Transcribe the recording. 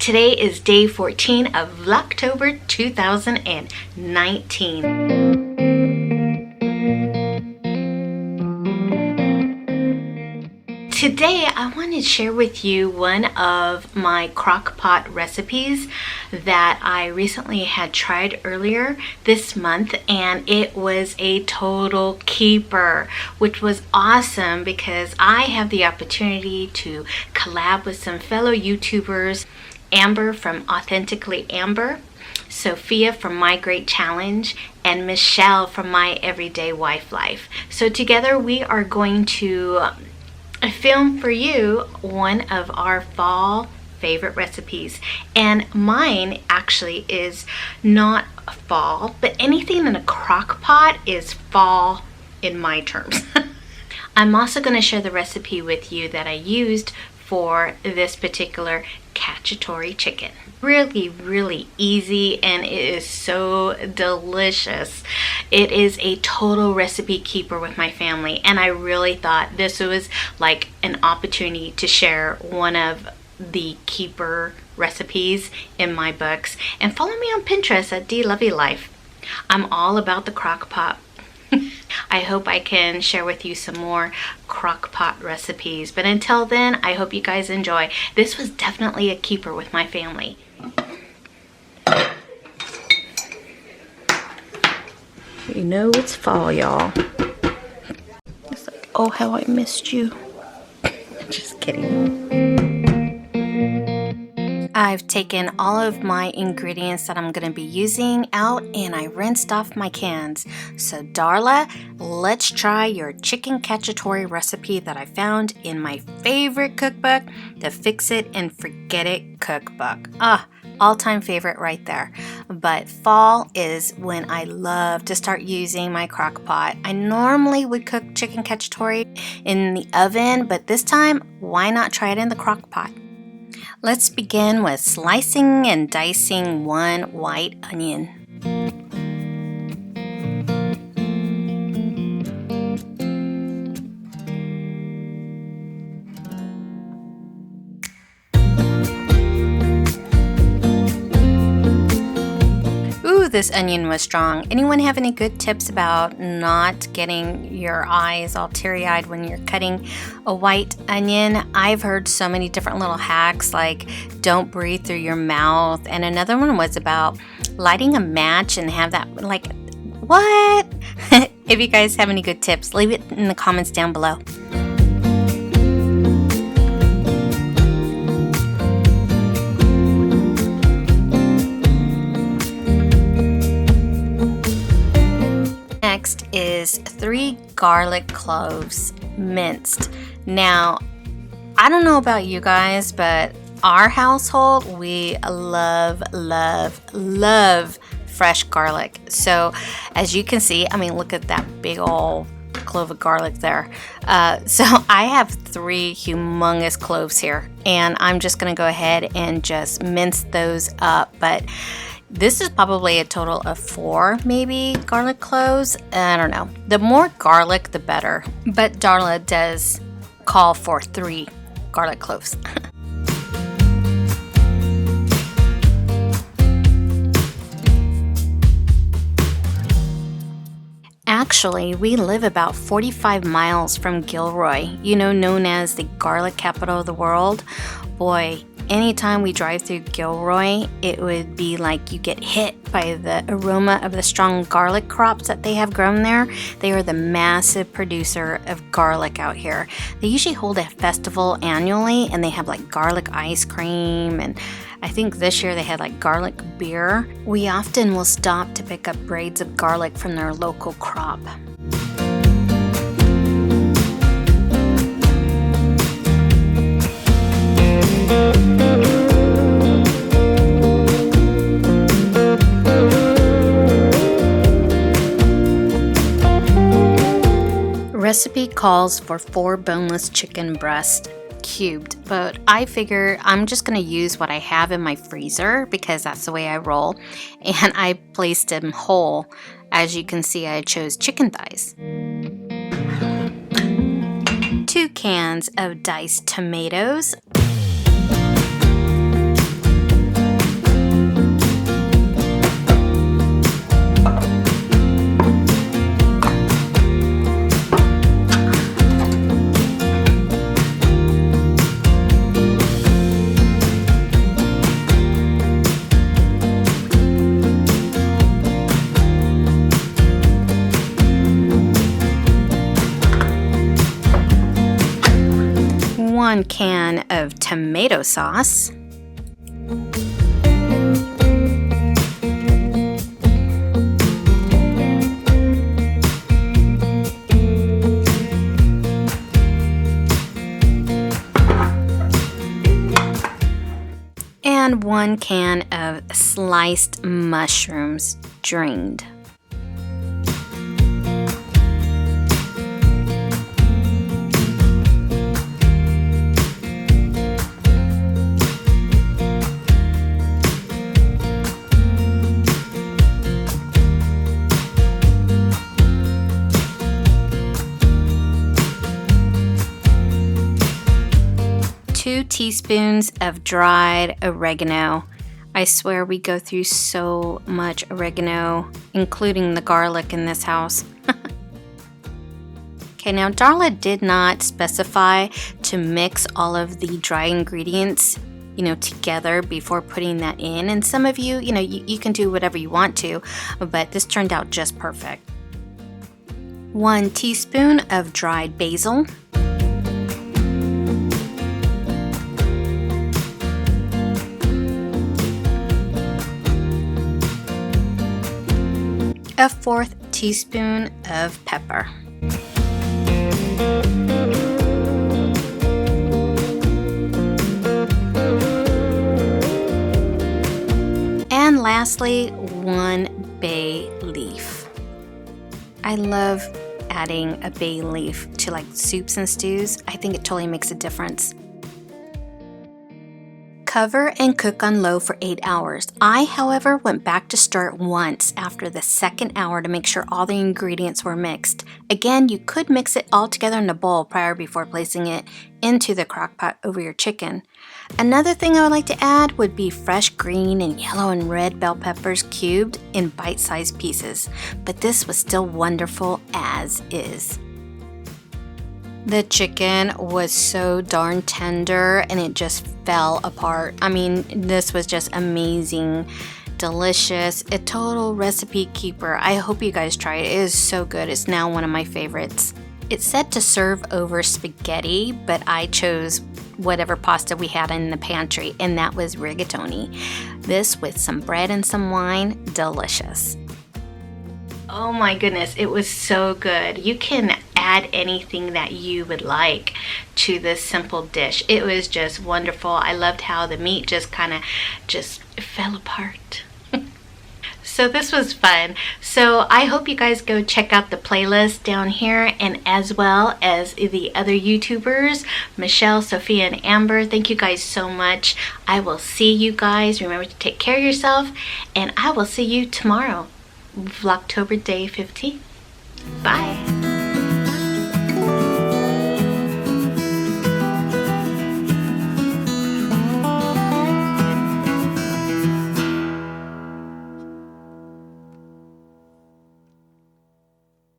Today is day 14 of Vlogtober 2019. Today I want to share with you one of my Crockpot recipes that I recently had tried earlier this month, and it was a total keeper, which was awesome because I have the opportunity to collab with some fellow YouTubers, Amber from Authentically Amber, Sophia from My Great Challenge, and Michelle from My Everyday Wife Life. So together we are going to film for you one of our fall favorite recipes, and mine actually is not fall, but anything in a crock pot is fall in my terms. I'm also going to share the recipe with you that I used for this particular cacciatore chicken. Really easy, and it is so delicious. It is a total recipe keeper with my family, and I really thought this was like an opportunity to share one of the keeper recipes in my books. And follow me on Pinterest at Dee Lovely Life. I'm all about the crock pot. I hope I can share with you some more crock pot recipes, but until then, I hope you guys enjoy. This was definitely a keeper with my family. You know it's fall, y'all. It's like, oh, how I missed you. Just kidding. I've taken all of my ingredients that I'm going to be using out, and I rinsed off my cans. So Darla, let's try your chicken cacciatore recipe that I found in my favorite cookbook, the Fix It and Forget It cookbook. All-time favorite right there. But fall is when I love to start using my crock pot. I normally would cook chicken cacciatore in the oven, but this time, why not try it in the crock pot? Let's begin with slicing and dicing one white onion. This onion was strong. Anyone have any good tips about not getting your eyes all teary-eyed when you're cutting a white onion? I've heard so many different little hacks, like don't breathe through your mouth, and another one was about lighting a match and have that, like, what? If you guys have any good tips, leave it in the comments down below. Next is 3 garlic cloves, minced. Now, I don't know about you guys, but our household, we love fresh garlic. So as you can see, I mean, look at that big old clove of garlic there. So I have 3 humongous cloves here, and I'm just gonna go ahead and just mince those up. But this is probably a total of 4, maybe, garlic cloves. I don't know. The more garlic, the better. But Darla does call for 3 garlic cloves. Actually, we live about 45 miles from Gilroy, known as the garlic capital of the world. Boy, anytime we drive through Gilroy, it would be like you get hit by the aroma of the strong garlic crops that they have grown there. They are the massive producer of garlic out here. They usually hold a festival annually, and they have like garlic ice cream, and I think this year they had like garlic beer. We often will stop to pick up braids of garlic from their local crop. Recipe calls for 4 boneless chicken breasts cubed, but I figure I'm just going to use what I have in my freezer because that's the way I roll, and I placed them whole. As you can see, I chose chicken thighs. 2 cans of diced tomatoes, 1 can of tomato sauce, and 1 can of sliced mushrooms, drained. Two teaspoons of dried oregano. I swear we go through so much oregano, including the garlic in this house. Okay, now Darla did not specify to mix all of the dry ingredients, together before putting that in. And some of you, you can do whatever you want to, but this turned out just perfect. 1 teaspoon of dried basil. A 1/4 teaspoon of pepper. And lastly, 1 bay leaf. I love adding a bay leaf to like soups and stews. I think it totally makes a difference. Cover and cook on low for 8 hours. I, however, went back to stir it once after the 2nd hour to make sure all the ingredients were mixed. Again, you could mix it all together in a bowl before placing it into the crock pot over your chicken. Another thing I would like to add would be fresh green and yellow and red bell peppers cubed in bite-sized pieces, but this was still wonderful as is. The chicken was so darn tender and it just fell apart. I mean, this was just amazing, delicious, a total recipe keeper. I hope you guys try it. It is so good. It's now one of my favorites. It said to serve over spaghetti, but I chose whatever pasta we had in the pantry, and that was rigatoni. This with some bread and some wine, delicious. Oh my goodness, it was so good. You can add anything that you would like to this simple dish. It was just wonderful. I loved how the meat just fell apart. So this was fun. So I hope you guys go check out the playlist down here, and as well as the other YouTubers, Michelle, Sophia, and Amber. Thank you guys so much. I will see you guys. Remember to take care of yourself, and I will see you tomorrow, Vlogtober day 15th. Bye.